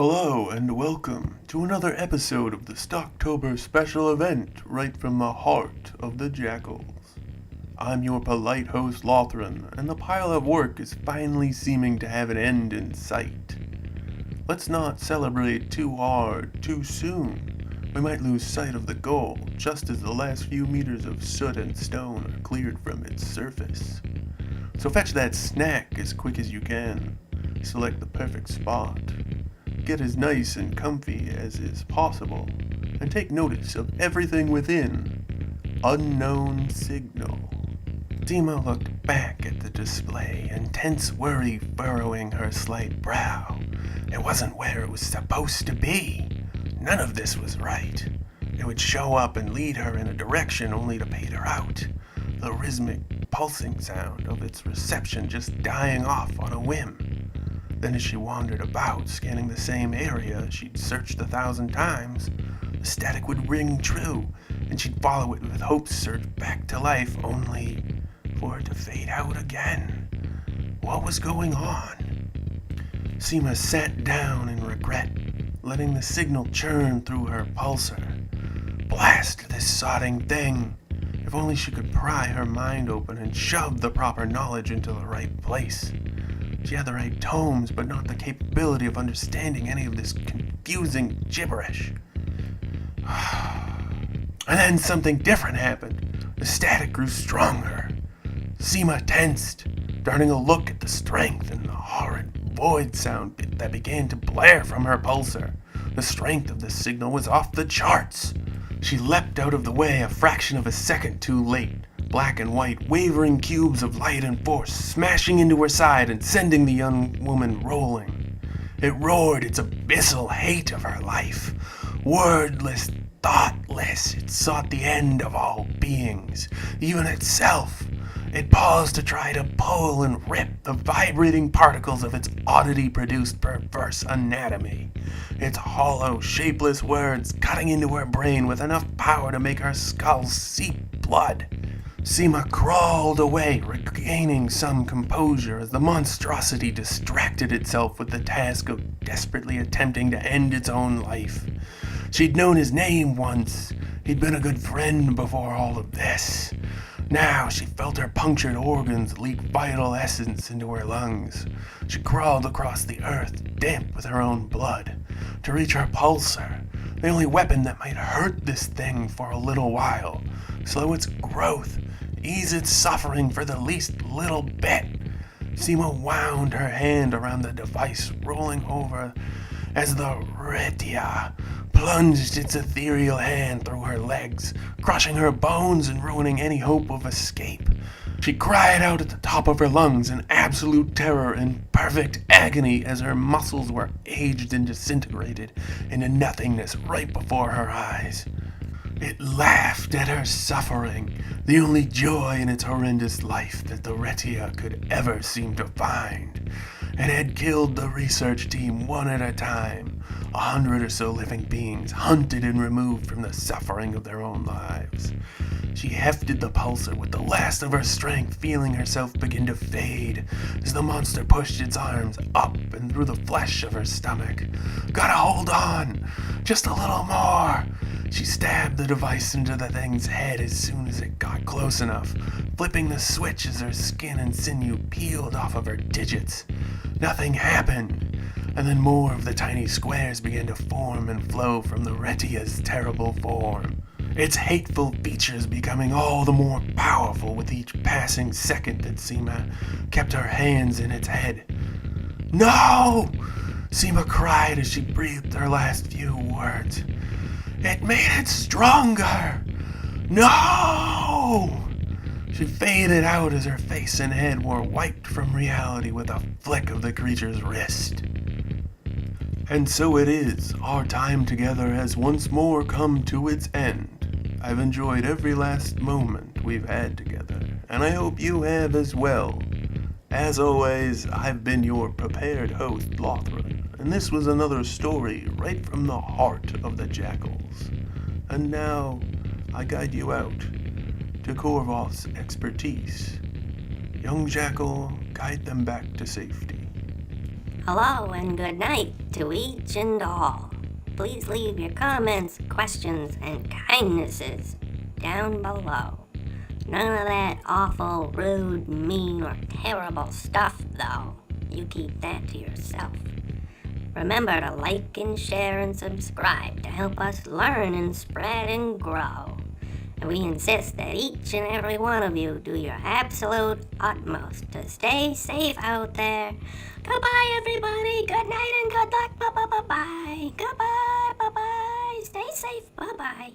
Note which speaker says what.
Speaker 1: Hello and welcome to another episode of the Stalktober special event right from the heart of the Jakuls. I'm your polite host Lothran, and the pile of work is finally seeming to have an end in sight. Let's not celebrate too hard too soon. We might lose sight of the goal just as the last few meters of soot and stone are cleared from its surface. So fetch that snack as quick as you can. Select the perfect spot. Get as nice and comfy as is possible, and take notice of everything within. Unknown signal. Dima looked back at the display, intense worry furrowing her slight brow. It wasn't where it was supposed to be. None of this was right. It would show up and lead her in a direction only to fade her out. The rhythmic pulsing sound of its reception just dying off on a whim. Then as she wandered about, scanning the same area she'd searched 1,000 times, the static would ring true, and she'd follow it with hope surge back to life, only for it to fade out again. What was going on? Seema sat down in regret, letting the signal churn through her pulsar. Blast this sodding thing! If only she could pry her mind open and shove the proper knowledge into the right place. She had the right tomes, but not the capability of understanding any of this confusing gibberish. And then something different happened. The static grew stronger. Seema tensed, darting a look at the strength and the horrid void sound that began to blare from her pulsar. The strength of the signal was off the charts. She leapt out of the way a fraction of a second too late. Black and white, wavering cubes of light and force smashing into her side and sending the young woman rolling. It roared its abyssal hate of her life. Wordless, thoughtless, it sought the end of all beings, even itself. It paused to try to pull and rip the vibrating particles of its oddity-produced perverse anatomy. Its hollow, shapeless words cutting into her brain with enough power to make her skull seep blood. Seema crawled away, regaining some composure as the monstrosity distracted itself with the task of desperately attempting to end its own life. She'd known his name once. He'd been a good friend before all of this. Now she felt her punctured organs leak vital essence into her lungs. She crawled across the earth, damp with her own blood, to reach her pulsar, the only weapon that might hurt this thing for a little while, slow its growth, ease its suffering for the least little bit. Seema wound her hand around the device, rolling over as the Retia plunged its ethereal hand through her legs, crushing her bones and ruining any hope of escape. She cried out at the top of her lungs in absolute terror and perfect agony as her muscles were aged and disintegrated into nothingness right before her eyes. It laughed at her suffering, the only joy in its horrendous life that the Retia could ever seem to find, and had killed the research team one at a time, 100 or so living beings hunted and removed from the suffering of their own lives. She hefted the pulsar with the last of her strength, feeling herself begin to fade as the monster pushed its arms up and through the flesh of her stomach. Gotta hold on! Just a little more! She stabbed the device into the thing's head as soon as it got close enough, flipping the switch as her skin and sinew peeled off of her digits. Nothing happened, and then more of the tiny squares began to form and flow from the Retia's terrible form, its hateful features becoming all the more powerful with each passing second that Seema kept her hands in its head. No! Seema cried as she breathed her last few words. It made it stronger! No! She faded out as her face and head were wiped from reality with a flick of the creature's wrist. And so it is, our time together has once more come to its end. I've enjoyed every last moment we've had together, and I hope you have as well. As always, I've been your prepared host, Lothran, and this was another story right from the heart of the Jakuls. And now, I guide you out to Korvoth's expertise. Young Jakul, guide them back to safety.
Speaker 2: Hello and good night to each and all. Please leave your comments, questions, and kindnesses down below. None of that awful, rude, mean, or terrible stuff, though. You keep that to yourself. Remember to like and share and subscribe to help us learn and spread and grow. And we insist that each and every one of you do your absolute utmost to stay safe out there. Goodbye, everybody. Good night and good luck. Bye-bye. Goodbye. Bye-bye. Stay safe. Bye-bye.